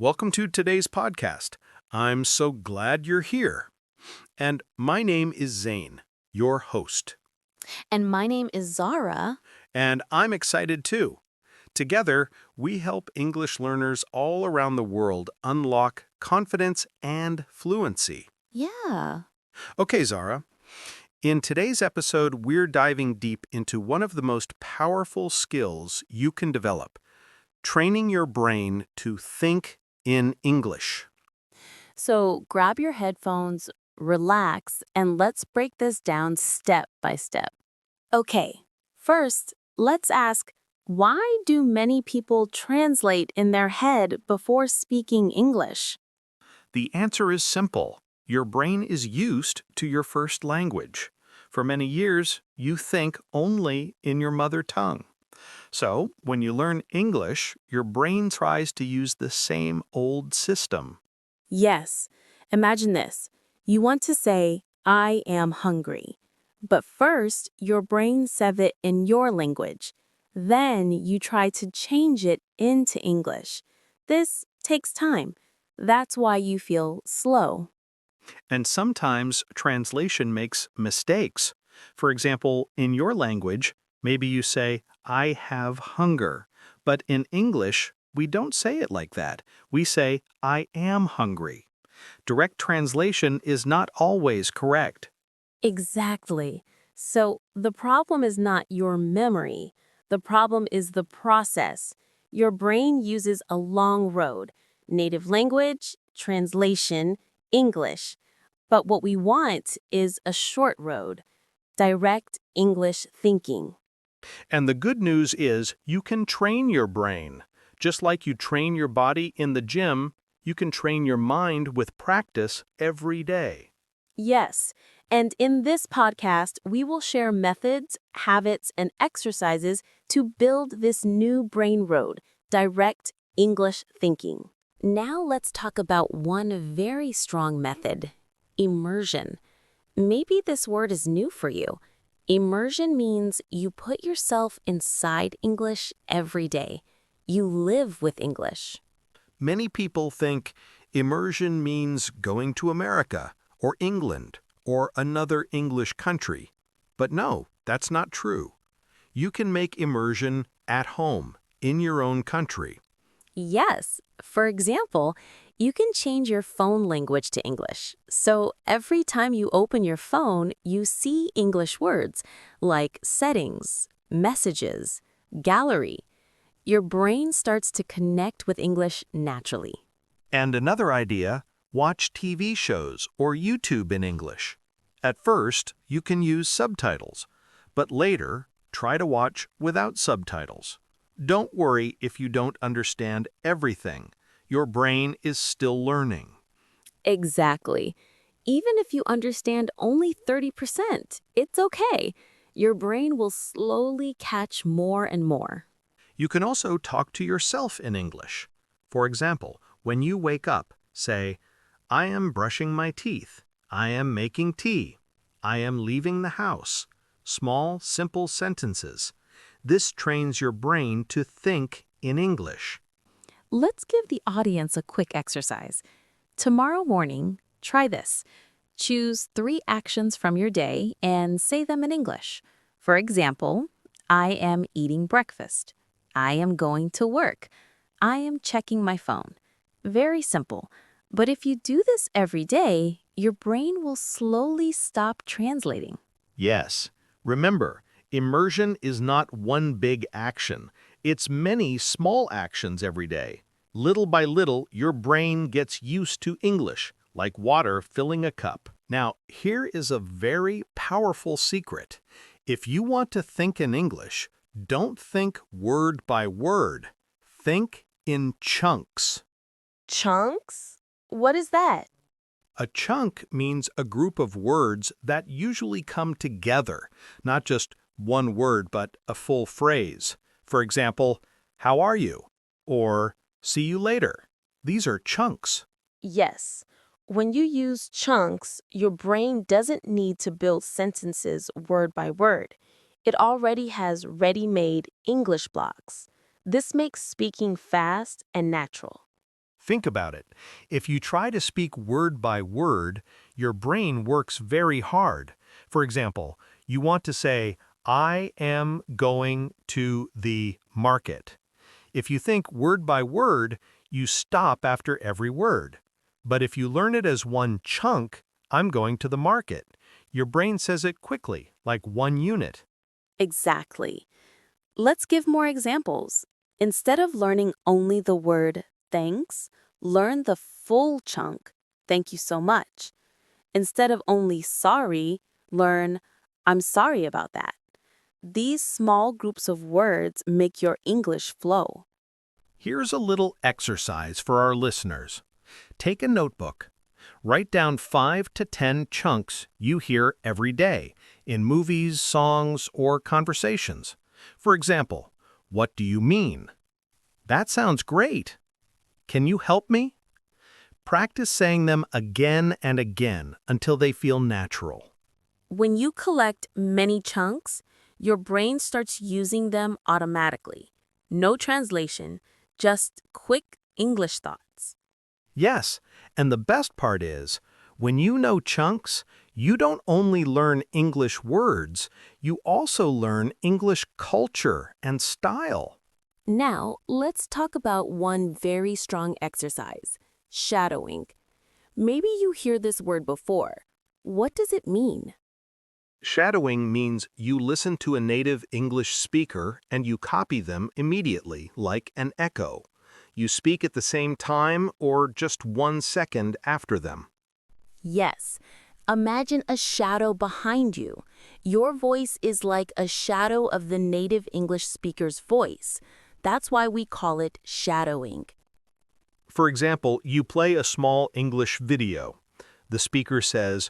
Welcome to today's podcast. I'm so glad you're here. And my name is Zayn, your host. And my name is Zara. And I'm excited too. Together, we help English learners all around the world unlock confidence and fluency. Yeah. Okay, Zara. In today's episode, we're diving deep into one of the most powerful skills you can develop, training your brain to think in English. So grab your headphones, relax, and let's break this down step by step. Okay. First, let's ask, why do many people translate in their head before speaking English? The answer is simple. Your brain is used to your first language. For many years, you think only in your mother tongue. So, when you learn English, your brain tries to use the same old system. Yes. Imagine this. You want to say, I am hungry. But first, your brain says it in your language. Then you try to change it into English. This takes time. That's why you feel slow. And sometimes translation makes mistakes. For example, in your language, maybe you say, I have hunger. But in English, we don't say it like that. We say, I am hungry. Direct translation is not always correct. Exactly. So the problem is not your memory. The problem is the process. Your brain uses a long road: native language, translation, English. But what we want is a short road: direct English thinking. And the good news is you can train your brain. Just like you train your body in the gym, you can train your mind with practice every day. Yes, and in this podcast, we will share methods, habits, and exercises to build this new brain road: direct English thinking. Now let's talk about one very strong method: immersion. Maybe this word is new for you. Immersion means you put yourself inside English every day. You live with English. Many people think immersion means going to America or England or another English country. But no, that's not true. You can make immersion at home, in your own country. Yes. For example, you can change your phone language to English. So every time you open your phone, you see English words like settings, messages, gallery. Your brain starts to connect with English naturally. And another idea, watch TV shows or YouTube in English. At first, you can use subtitles, but later, try to watch without subtitles. Don't worry if you don't understand everything. Your brain is still learning. Exactly. Even if you understand only 30%, it's okay. Your brain will slowly catch more and more. You can also talk to yourself in English. For example, when you wake up, say, I am brushing my teeth. I am making tea. I am leaving the house. Small, simple sentences. This trains your brain to think in English. Let's give the audience a quick exercise. Tomorrow morning, try this. Choose 3 actions from your day and say them in English. For example, I am eating breakfast. I am going to work. I am checking my phone. Very simple. But if you do this every day, your brain will slowly stop translating. Yes. Remember, immersion is not one big action. It's many small actions every day. Little by little, your brain gets used to English, like water filling a cup. Now, here is a very powerful secret. If you want to think in English, don't think word by word. Think in chunks. Chunks? What is that? A chunk means a group of words that usually come together, not just one word but a full phrase. For example, how are you? Or see you later. These are chunks. Yes. When you use chunks, your brain doesn't need to build sentences word by word. It already has ready-made English blocks. This makes speaking fast and natural. Think about it. If you try to speak word by word, your brain works very hard. For example, you want to say, I am going to the market. If you think word by word, you stop after every word. But if you learn it as one chunk, I'm going to the market, your brain says it quickly, like one unit. Exactly. Let's give more examples. Instead of learning only the word thanks, learn the full chunk, thank you so much. Instead of only sorry, learn I'm sorry about that. These small groups of words make your English flow. Here's a little exercise for our listeners. Take a notebook. Write down 5 to 10 chunks you hear every day in movies, songs, or conversations. For example, what do you mean? That sounds great. Can you help me? Practice saying them again and again until they feel natural. When you collect many chunks, your brain starts using them automatically. No translation, just quick English thoughts. Yes, and the best part is, when you know chunks, you don't only learn English words, you also learn English culture and style. Now, let's talk about one very strong exercise, shadowing. Maybe you hear this word before. What does it mean? Shadowing means you listen to a native English speaker and you copy them immediately, like an echo. You speak at the same time or just 1 second after them. Yes. Imagine a shadow behind you. Your voice is like a shadow of the native English speaker's voice. That's why we call it shadowing. For example, you play a small English video. The speaker says,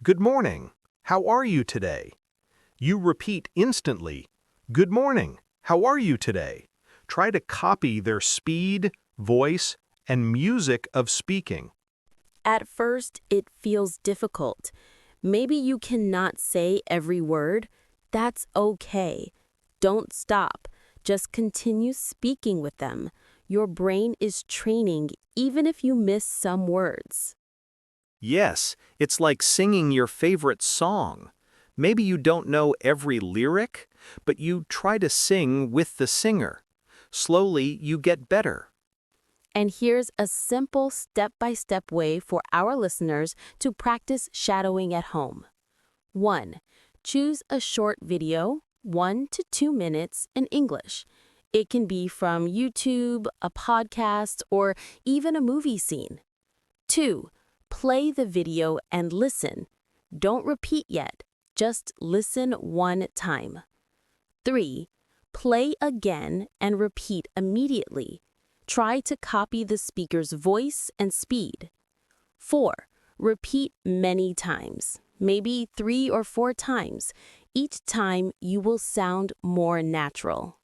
"Good morning. How are you today?" You repeat instantly, "Good morning. How are you today?" Try to copy their speed, voice, and music of speaking. At first, it feels difficult. Maybe you cannot say every word. That's okay. Don't stop. Just continue speaking with them. Your brain is training even if you miss some words. Yes, it's like singing your favorite song. Maybe you don't know every lyric, but you try to sing with the singer. Slowly, you get better. And here's a simple step-by-step way for our listeners to practice shadowing at home. 1. Choose a short video, 1 to 2 minutes in English. It can be from YouTube, a podcast, or even a movie scene. 2. Play the video and listen. Don't repeat yet, just listen one time. 3. Play again and repeat immediately. Try to copy the speaker's voice and speed. 4. Repeat many times, maybe 3 or 4 times. Each time you will sound more natural.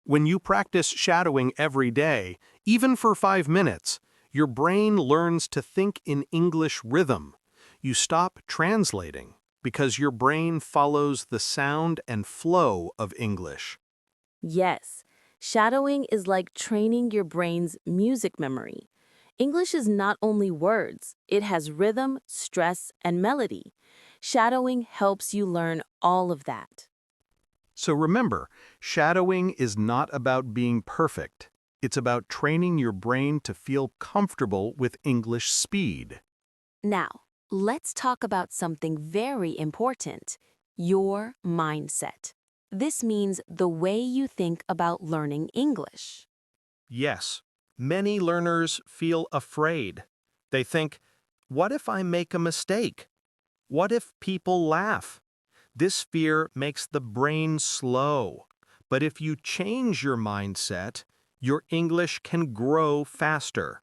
When you practice shadowing every day, even for 5 minutes, your brain learns to think in English rhythm. You stop translating because your brain follows the sound and flow of English. Yes, shadowing is like training your brain's music memory. English is not only words, it has rhythm, stress, and melody. Shadowing helps you learn all of that. So remember, shadowing is not about being perfect. It's about training your brain to feel comfortable with English speed. Now, let's talk about something very important, your mindset. This means the way you think about learning English. Yes, many learners feel afraid. They think, what if I make a mistake? What if people laugh? This fear makes the brain slow. But if you change your mindset, your English can grow faster.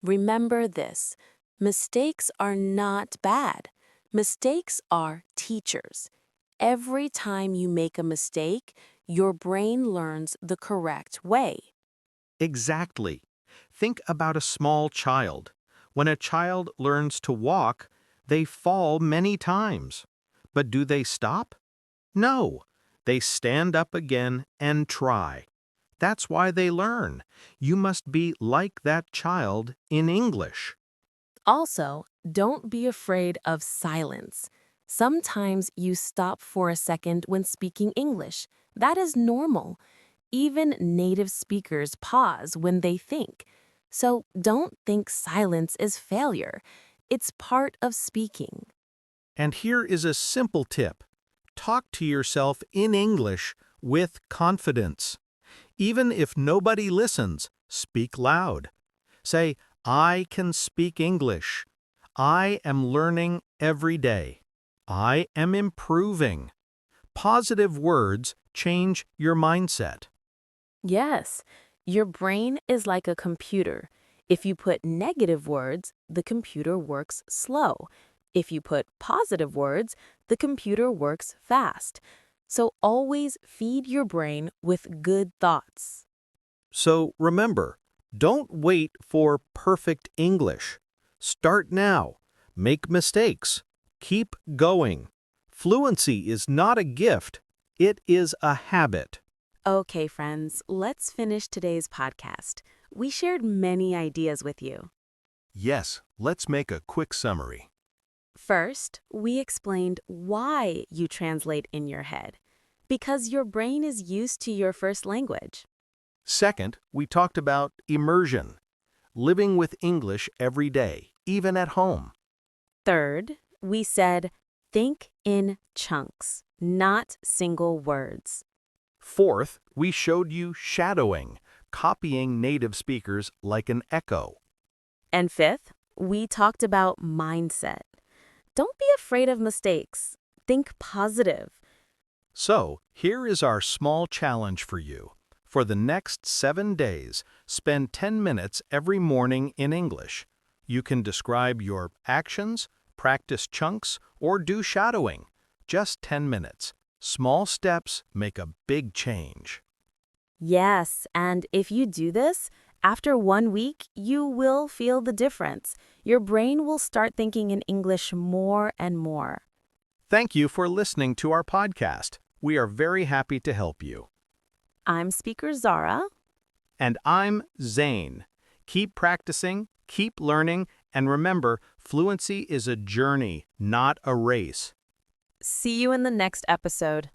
Remember this, mistakes are not bad. Mistakes are teachers. Every time you make a mistake, your brain learns the correct way. Exactly. Think about a small child. When a child learns to walk, they fall many times. But do they stop? No. They stand up again and try. That's why they learn. You must be like that child in English. Also, don't be afraid of silence. Sometimes you stop for a second when speaking English. That is normal. Even native speakers pause when they think. So don't think silence is failure. It's part of speaking. And here is a simple tip. Talk to yourself in English with confidence. Even if nobody listens, speak loud. Say, I can speak English. I am learning every day. I am improving. Positive words change your mindset. Yes, your brain is like a computer. If you put negative words, the computer works slow. If you put positive words, the computer works fast. So always feed your brain with good thoughts. So remember, don't wait for perfect English. Start now. Make mistakes. Keep going. Fluency is not a gift. It is a habit. Okay, friends, let's finish today's podcast. We shared many ideas with you. Yes, let's make a quick summary. First, we explained why you translate in your head. Because your brain is used to your first language. Second, we talked about immersion, living with English every day, even at home. Third, we said think in chunks, not single words. Fourth, we showed you shadowing, copying native speakers like an echo. And fifth, we talked about mindset. Don't be afraid of mistakes. Think positive. So, here is our small challenge for you. For the next 7 days, spend 10 minutes every morning in English. You can describe your actions, practice chunks, or do shadowing. Just 10 minutes. Small steps make a big change. Yes, and if you do this, after 1 week, you will feel the difference. Your brain will start thinking in English more and more. Thank you for listening to our podcast. We are very happy to help you. I'm speaker Zara. And I'm Zayn. Keep practicing, keep learning, and remember, fluency is a journey, not a race. See you in the next episode.